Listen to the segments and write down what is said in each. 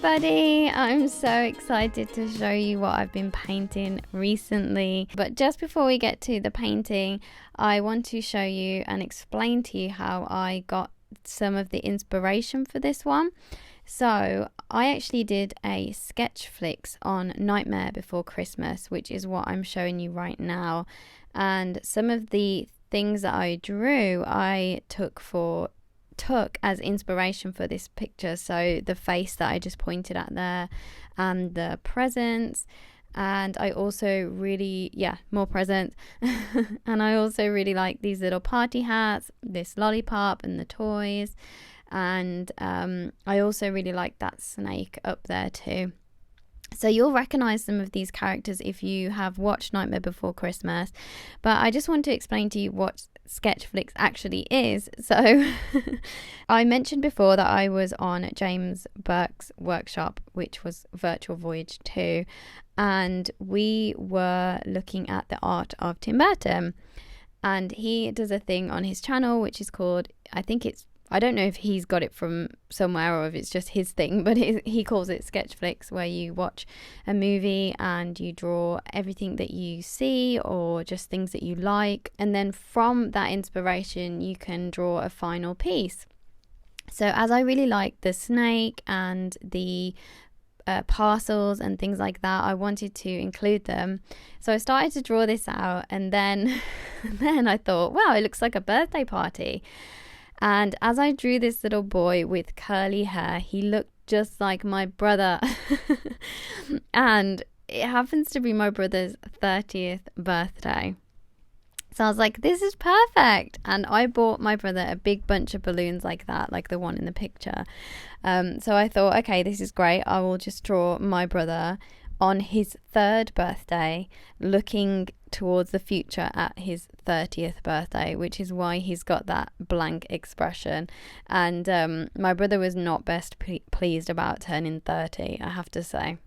everybody! I'm so excited to show you what I've been painting recently. But just before we get to the painting, I want to show you and explain to you how I got some of the inspiration for this one. So I actually did a sketch flicks on Nightmare Before Christmas, which is what I'm showing you right now. And some of the things that I drew, I took as inspiration for this picture. So the face that I just pointed at there, and the presents, and I also really more presents and I also really like these little party hats, this lollipop, and the toys, and I also really like that snake up there too. So you'll recognize some of these characters if you have watched Nightmare Before Christmas, but I just want to explain to you what sketch flicks actually is. So I mentioned before that I was on James Burke's workshop, which was Virtual Voyage 2, and we were looking at the art of Tim Burton, and he does a thing on his channel which is called, I don't know if he's got it from somewhere or if it's just his thing, but he calls it sketch flicks, where you watch a movie and you draw everything that you see or just things that you like, and then from that inspiration you can draw a final piece. So as I really like the snake and the parcels and things like that, I wanted to include them. So I started to draw this out, and then I thought, wow, it looks like a birthday party. And as I drew this little boy with curly hair, he looked just like my brother. And it happens to be my brother's 30th birthday. So I was like, this is perfect. And I bought my brother a big bunch of balloons like that, like the one in the picture. So I thought, okay, this is great. I will just draw my brother on his 3rd birthday, looking towards the future at his 30th birthday, which is why he's got that blank expression. And my brother was not best pleased about turning 30, I have to say.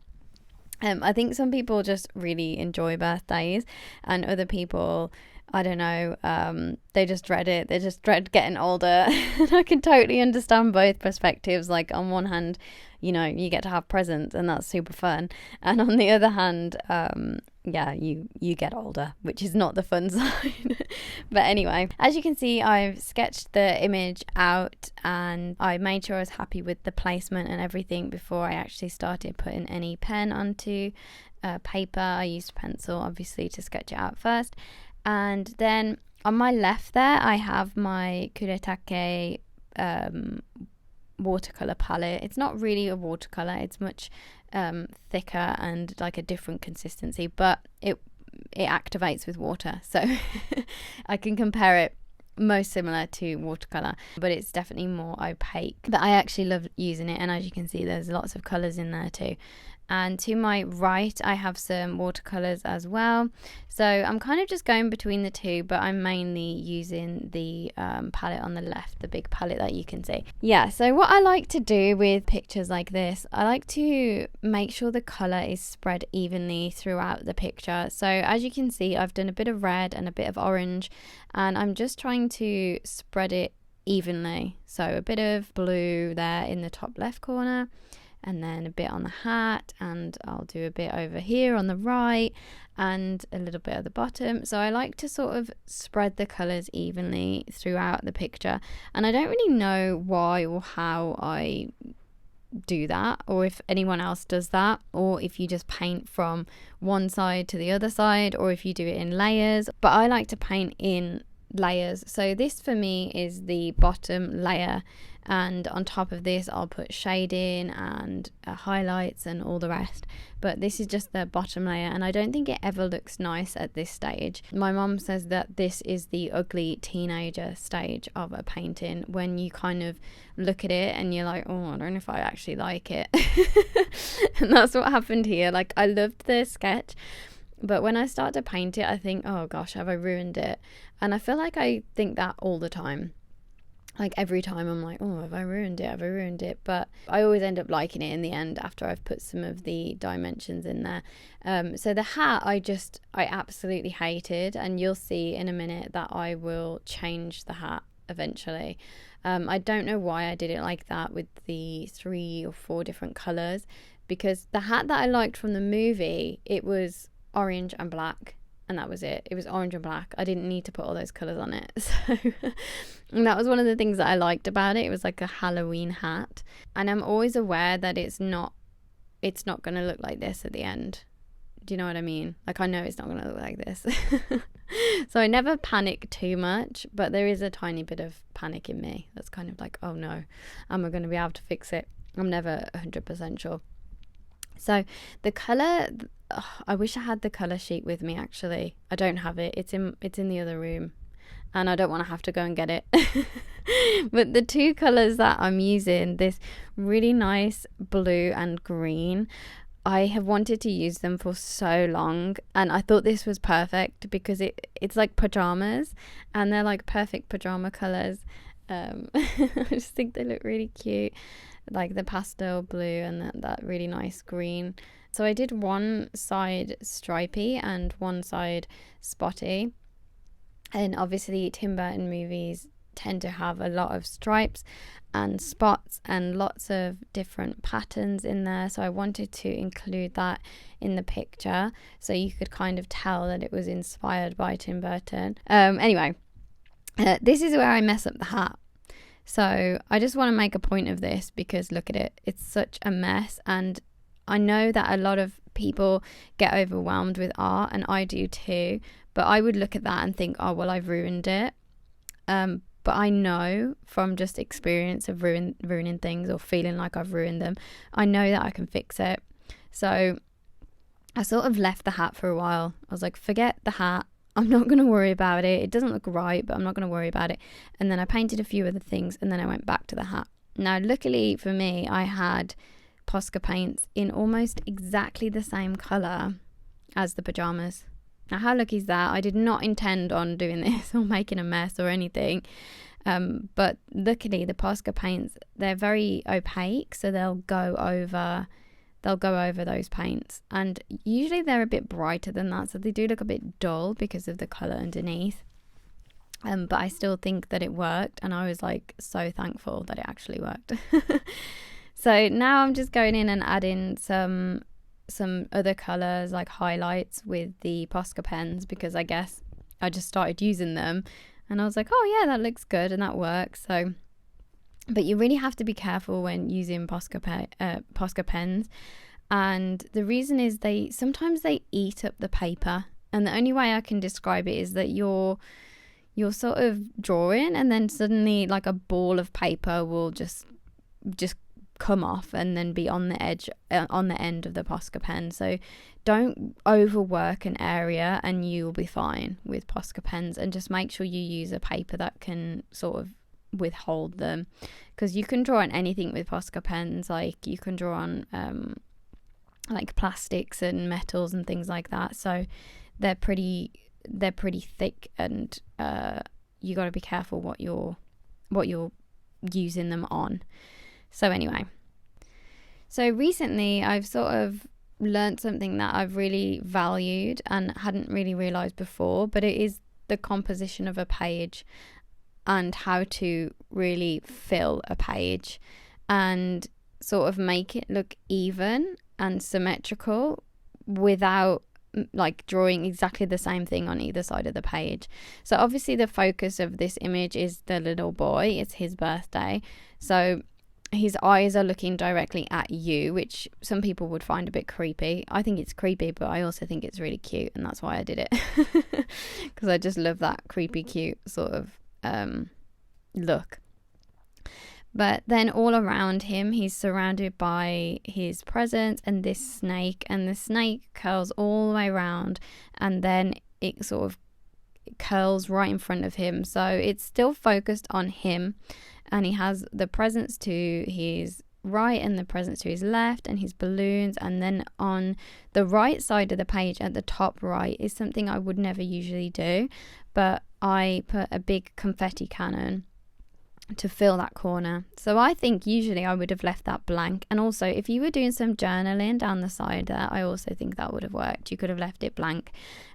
I think some people just really enjoy birthdays, and other people, I don't know, they just dread it. They just dread getting older. And I can totally understand both perspectives. Like, on one hand, you know, you get to have presents and that's super fun, and on the other hand, you get older, which is not the fun side. But anyway, as you can see, I've sketched the image out and I made sure I was happy with the placement and everything before I actually started putting any pen onto paper. I used pencil, obviously, to sketch it out first. And then on my left there, I have my Kuretake watercolor palette. It's not really a watercolor, it's much thicker and like a different consistency, but it activates with water, so I can compare it most similar to watercolor, but it's definitely more opaque. But I actually love using it, and as you can see, there's lots of colors in there too. And to my right, I have some watercolors as well. So I'm kind of just going between the two, but I'm mainly using the palette on the left, the big palette that you can see. Yeah, so what I like to do with pictures like this, I like to make sure the color is spread evenly throughout the picture. So as you can see, I've done a bit of red and a bit of orange, and I'm just trying to spread it evenly. So a bit of blue there in the top left corner, and then a bit on the hat, and I'll do a bit over here on the right, and a little bit at the bottom. So I like to sort of spread the colours evenly throughout the picture, and I don't really know why or how I do that, or if anyone else does that, or if you just paint from one side to the other side, or if you do it in layers. But I like to paint in layers. So this for me is the bottom layer, and on top of this I'll put shading and highlights and all the rest, but this is just the bottom layer, and I don't think it ever looks nice at this stage. My mum says that this is the ugly teenager stage of a painting, when you kind of look at it and you're like, oh, I don't know if I actually like it. And that's what happened here. Like, I loved the sketch, but when I start to paint it, I think, oh gosh, have I ruined it? And I feel like I think that all the time. Like, every time I'm like, oh, have I ruined it? Have I ruined it? But I always end up liking it in the end after I've put some of the dimensions in there. So the hat, I absolutely hated, and you'll see in a minute that I will change the hat eventually. I don't know why I did it like that with the 3 or 4 different colours, because the hat that I liked from the movie, it was orange and black, and that was it. It was orange and black. I didn't need to put all those colours on it. So and that was one of the things that I liked about it. It was like a Halloween hat, and I'm always aware that it's not going to look like this at the end. Do you know what I mean? Like, I know it's not going to look like this. So I never panic too much, but there is a tiny bit of panic in me that's kind of like, oh no, am I going to be able to fix it? I'm never 100% sure. So the colour, I wish I had the colour sheet with me actually. I don't have it. It's in the other room, and I don't want to have to go and get it. But the 2 colours that I'm using, this really nice blue and green, I have wanted to use them for so long, and I thought this was perfect because it's like pajamas, and they're like perfect pajama colours. I just think they look really cute, like the pastel blue and that really nice green. So I did one side stripy and one side spotty, and obviously Tim Burton movies tend to have a lot of stripes and spots and lots of different patterns in there, so I wanted to include that in the picture so you could kind of tell that it was inspired by Tim Burton. Anyway, this is where I mess up the hat. So I just want to make a point of this because look at it, it's such a mess, and I know that a lot of people get overwhelmed with art, and I do too, but I would look at that and think, oh well, I've ruined it. But I know from just experience of ruining things or feeling like I've ruined them, I know that I can fix it. So I sort of left the hat for a while. I was like, forget the hat. I'm not going to worry about it. It doesn't look right, but I'm not going to worry about it. And then I painted a few other things, and then I went back to the hat. Now, luckily for me, I had Posca paints in almost exactly the same colour as the pyjamas. Now, how lucky is that? I did not intend on doing this or making a mess or anything. But luckily, the Posca paints, they're very opaque, so they'll go over those paints. And usually they're a bit brighter than that, so they do look a bit dull because of the colour underneath. But I still think that it worked, and I was like so thankful that it actually worked. So now I'm just going in and adding some other colours like highlights with the Posca pens, because I guess I just started using them and I was like, oh yeah, that looks good and that works. So, but you really have to be careful when using Posca pens, and the reason is sometimes they eat up the paper, and the only way I can describe it is that you're sort of drawing and then suddenly like a ball of paper will just come off and then be on the edge on the end of the Posca pen. So don't overwork an area and you'll be fine with Posca pens, and just make sure you use a paper that can sort of withhold them, because you can draw on anything with Posca pens. Like you can draw on like plastics and metals and things like that, so they're pretty thick, and you got to be careful what you're using them on. So anyway, so recently I've sort of learnt something that I've really valued and hadn't really realised before, but it is the composition of a page and how to really fill a page and sort of make it look even and symmetrical without like drawing exactly the same thing on either side of the page. So obviously the focus of this image is the little boy. It's his birthday, so his eyes are looking directly at you, which some people would find a bit creepy. I think it's creepy, but I also think it's really cute, and that's why I did it, because I just love that creepy cute sort of look. But then all around him, he's surrounded by his presents and this snake, and the snake curls all the way around, and then it sort of curls right in front of him. So it's still focused on him, and he has the presents to his right and the presents to his left and his balloons. And then on the right side of the page at the top right is something I would never usually do, but I put a big confetti cannon to fill that corner. So I think usually I would have left that blank. And also, if you were doing some journaling down the side there, I also think that would have worked. You could have left it blank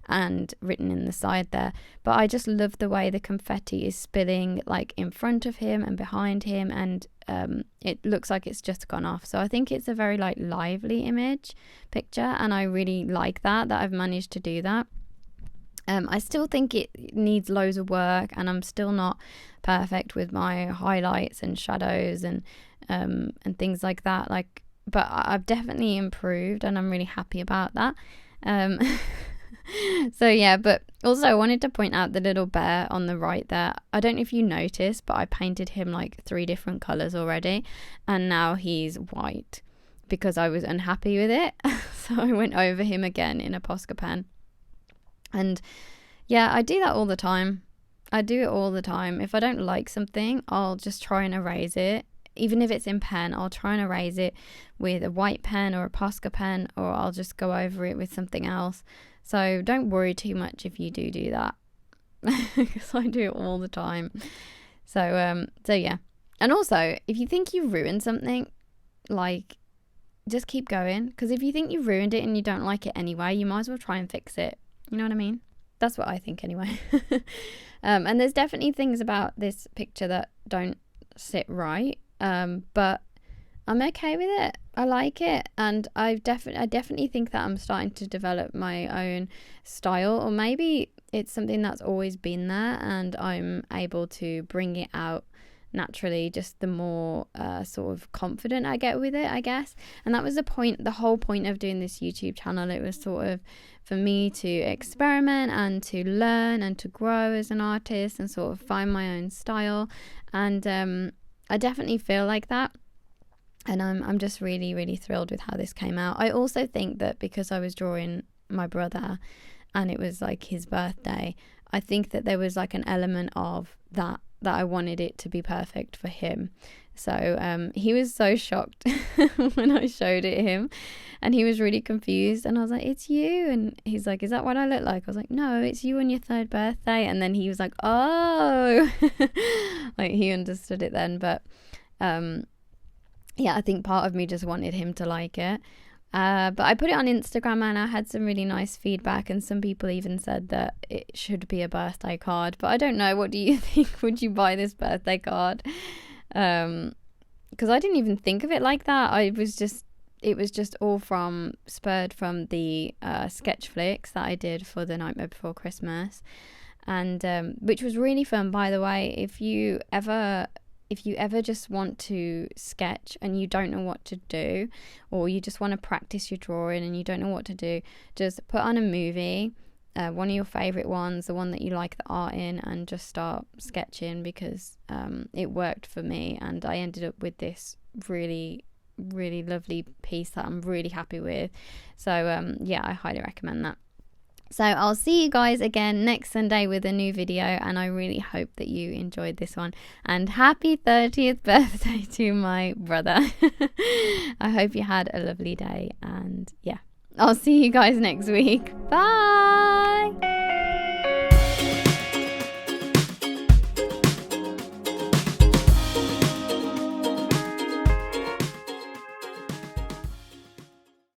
and written in the side there. But I just love the way the confetti is spilling like in front of him and behind him, and it looks like it's just gone off. So I think it's a very like lively picture, and I really like that I've managed to do that. I still think it needs loads of work, and I'm still not perfect with my highlights and shadows and things like that. Like, but I've definitely improved, and I'm really happy about that. So yeah, but also I wanted to point out the little bear on the right there. I don't know if you noticed, but I painted him like 3 different colours already, and now he's white because I was unhappy with it. So I went over him again in a Posca pen. And yeah, I do that all the time. I do it all the time. If I don't like something, I'll just try and erase it. Even if it's in pen, I'll try and erase it with a white pen or a Posca pen, or I'll just go over it with something else. So don't worry too much if you do that, because I do it all the time. So yeah. And also, if you think you've ruined something, like, just keep going. Because if you think you've ruined it and you don't like it anyway, you might as well try and fix it. You know what I mean? That's what I think anyway. And there's definitely things about this picture that don't sit right. But I'm okay with it. I like it. And I definitely think that I'm starting to develop my own style, or maybe it's something that's always been there and I'm able to bring it out naturally, just the more sort of confident I get with it, I guess. And that was the whole point of doing this YouTube channel. It was sort of for me to experiment and to learn and to grow as an artist and sort of find my own style. And I definitely feel like that. And I'm just really, really thrilled with how this came out. I also think that because I was drawing my brother and it was like his birthday, I think that there was like an element of that I wanted it to be perfect for him. So he was so shocked when I showed it him, and he was really confused, and I was like, it's you. And he's like, is that what I look like? I was like, no, it's you on your 3rd birthday. And then he was like, oh. Like, he understood it then. But yeah, I think part of me just wanted him to like it. But I put it on Instagram and I had some really nice feedback, and some people even said that it should be a birthday card. But I don't know, what do you think? Would you buy this birthday card? Because I didn't even think of it like that. It was just all spurred from the sketch flicks that I did for the Nightmare Before Christmas, and which was really fun, by the way. If you ever just want to sketch and you don't know what to do, or you just want to practice your drawing and you don't know what to do, just put on a movie, one of your favourite ones, the one that you like the art in, and just start sketching, because it worked for me, and I ended up with this really, really lovely piece that I'm really happy with. So yeah, I highly recommend that. So I'll see you guys again next Sunday with a new video, and I really hope that you enjoyed this one. And happy 30th birthday to my brother. I hope you had a lovely day, and yeah, I'll see you guys next week. Bye!